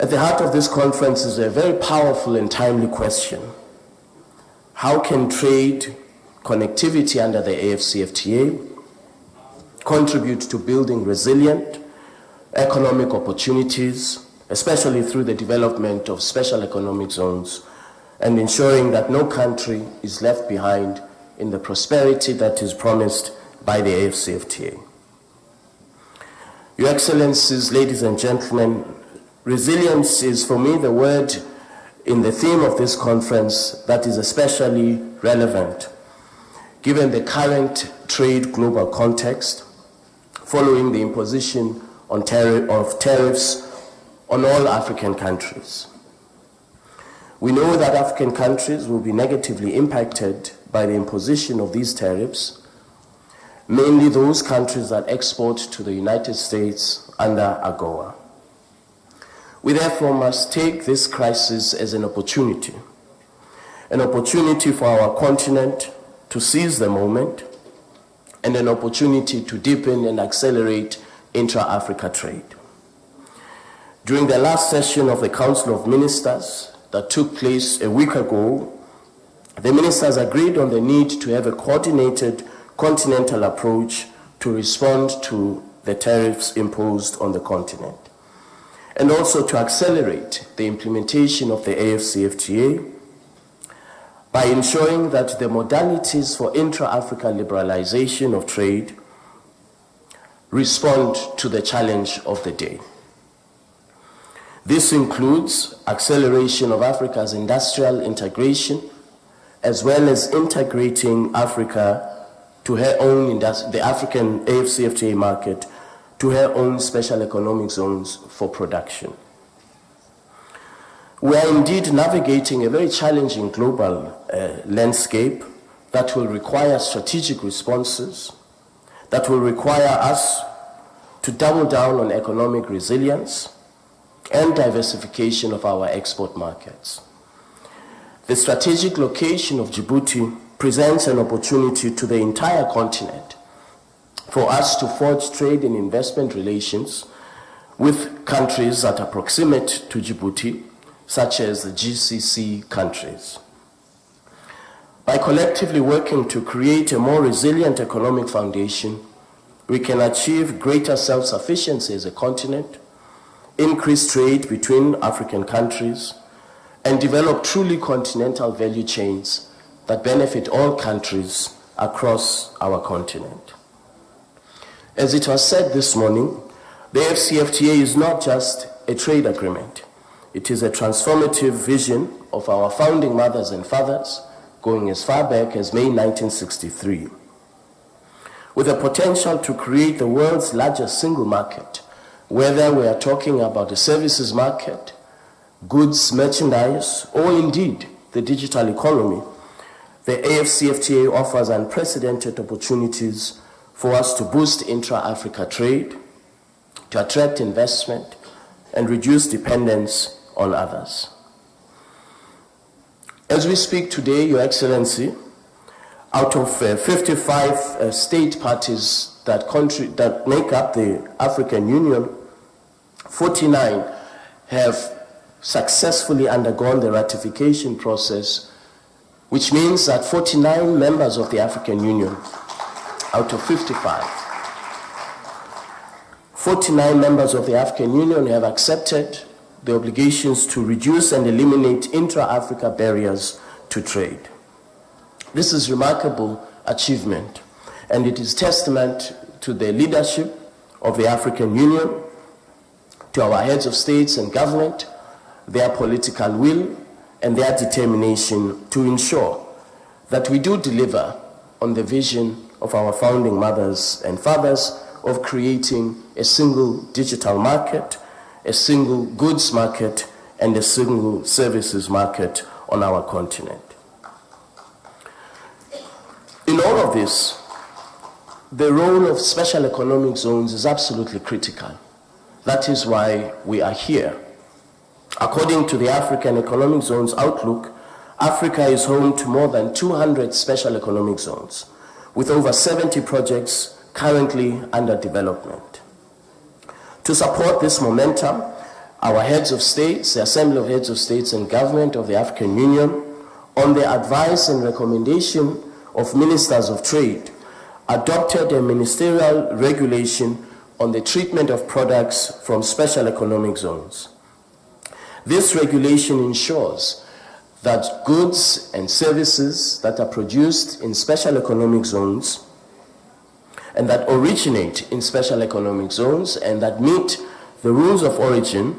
At the heart of this conference is a very powerful and timely question. How can trade, connectivity under the AfCFTA contribute to building resilient economic opportunities, especially through the development of special economic zones, and ensuring that no country is left behind in the prosperity that is promised by the AfCFTA? Your Excellencies, ladies and gentlemen, resilience is for me the word in the theme of this conference that is especially relevant given the current trade global context following the imposition of tariffs on all African countries. We know that African countries will be negatively impacted by the imposition of these tariffs, mainly those countries that export to the United States under AGOA. We therefore must take this crisis as an opportunity for our continent to seize the moment, and an opportunity to deepen and accelerate intra-Africa trade. During the last session of the Council of Ministers that took place a week ago, the ministers agreed on the need to have a coordinated continental approach to respond to the tariffs imposed on the continent, and also to accelerate the implementation of the AfCFTA by ensuring that the modalities for intra-Africa liberalization of trade respond to the challenge of the day. This includes acceleration of Africa's industrial integration, as well as integrating Africa to her own, the African AfCFTA market, to her own special economic zones for production. We are indeed navigating a very challenging global landscape that will require strategic responses, that will require us to double down on economic resilience and diversification of our export markets. The strategic location of Djibouti presents an opportunity to the entire continent for us to forge trade and investment relations with countries that are proximate to Djibouti, such as the GCC countries. By collectively working to create a more resilient economic foundation, we can achieve greater self-sufficiency as a continent, increase trade between African countries, and develop truly continental value chains that benefit all countries across our continent. As it was said this morning, the AfCFTA is not just a trade agreement. It is a transformative vision of our founding mothers and fathers, going as far back as May 1963, with the potential to create the world's largest single market, whether we are talking about the services market, goods, merchandise, or indeed the digital economy. The AfCFTA offers unprecedented opportunities for us to boost intra-Africa trade, to attract investment, and reduce dependence on others. As we speak today, Your Excellency, out of 55 state parties that make up the African Union, 49 have successfully undergone the ratification process, which means that 49 members of the African Union out of 55, 49 members of the African Union have accepted the obligations to reduce and eliminate intra-Africa barriers to trade. This is remarkable achievement, and it is testament to the leadership of the African Union, to our heads of states and government, their political will, and their determination to ensure that we do deliver on the vision of our founding mothers and fathers of creating a single digital market, a single goods market, and a single services market on our continent. In all of this, the role of special economic zones is absolutely critical. That is why we are here. According to the African Economic Zones Outlook, Africa is home to more than 200 special economic zones, with over 70 projects currently under development. To support this momentum, our heads of states, the Assembly of Heads of States and Government of the African Union, on the advice and recommendation of Ministers of Trade, adopted a ministerial regulation on the treatment of products from special economic zones. This regulation ensures that goods and services that are produced in special economic zones and that originate in special economic zones and that meet the rules of origin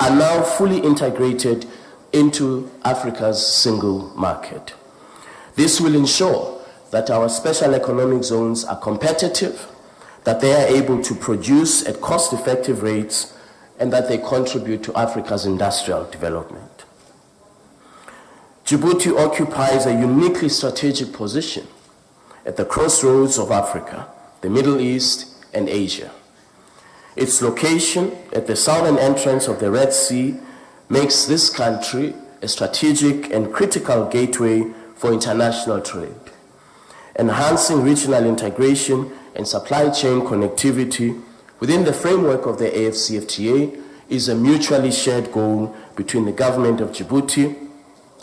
are now fully integrated into Africa's single market. This will ensure that our special economic zones are competitive, that they are able to produce at cost-effective rates, and that they contribute to Africa's industrial development. Djibouti occupies a uniquely strategic position at the crossroads of Africa, the Middle East, and Asia. Its location at the southern entrance of the Red Sea makes this country a strategic and critical gateway for international trade. Enhancing regional integration and supply chain connectivity within the framework of the AfCFTA is a mutually shared goal between the government of Djibouti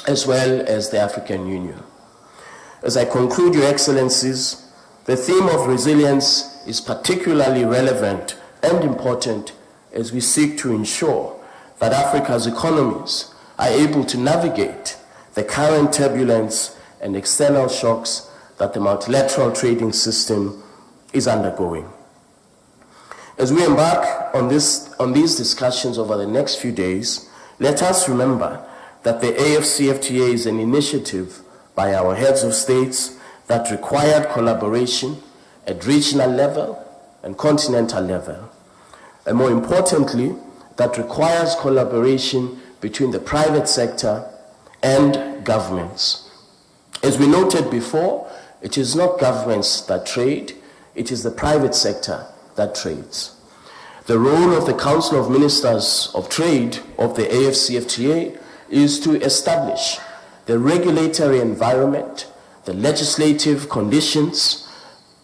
as well as the African Union. As I conclude, Your Excellencies, the theme of resilience is particularly relevant and important as we seek to ensure that Africa's economies are able to navigate the current turbulence and external shocks that the multilateral trading system is undergoing. As we embark on these discussions over the next few days, let us remember that the AfCFTA is an initiative by our heads of states that required collaboration at regional level and continental level, and more importantly, that requires collaboration between the private sector and governments. As we noted before, it is not governments that trade, it is the private sector that trades. The role of the Council of Ministers of Trade of the AfCFTA is to establish the regulatory environment, the legislative conditions,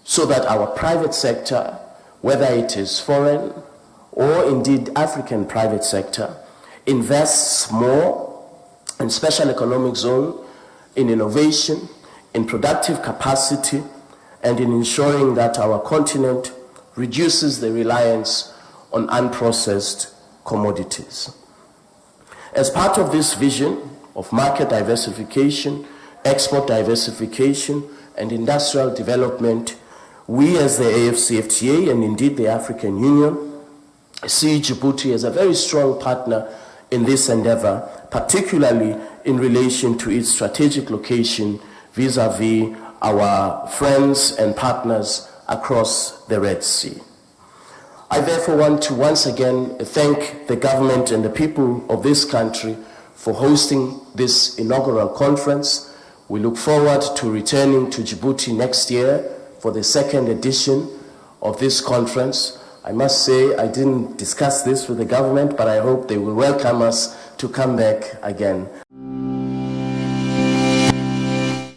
so that our private sector, whether it is foreign or indeed African private sector, invests more in special economic zone, in innovation, in productive capacity, and in ensuring that our continent reduces the reliance on unprocessed commodities. As part of this vision of market diversification, export diversification, and industrial development, we as the AfCFTA and indeed the African Union see Djibouti as a very strong partner in this endeavor, particularly in relation to its strategic location vis-à-vis our friends and partners across the Red Sea. I therefore want to once again thank the government and the people of this country for hosting this inaugural conference. We look forward to returning to Djibouti next year for the second edition of this conference. I must say I didn't discuss this with the government, but I hope they will welcome us to come back again.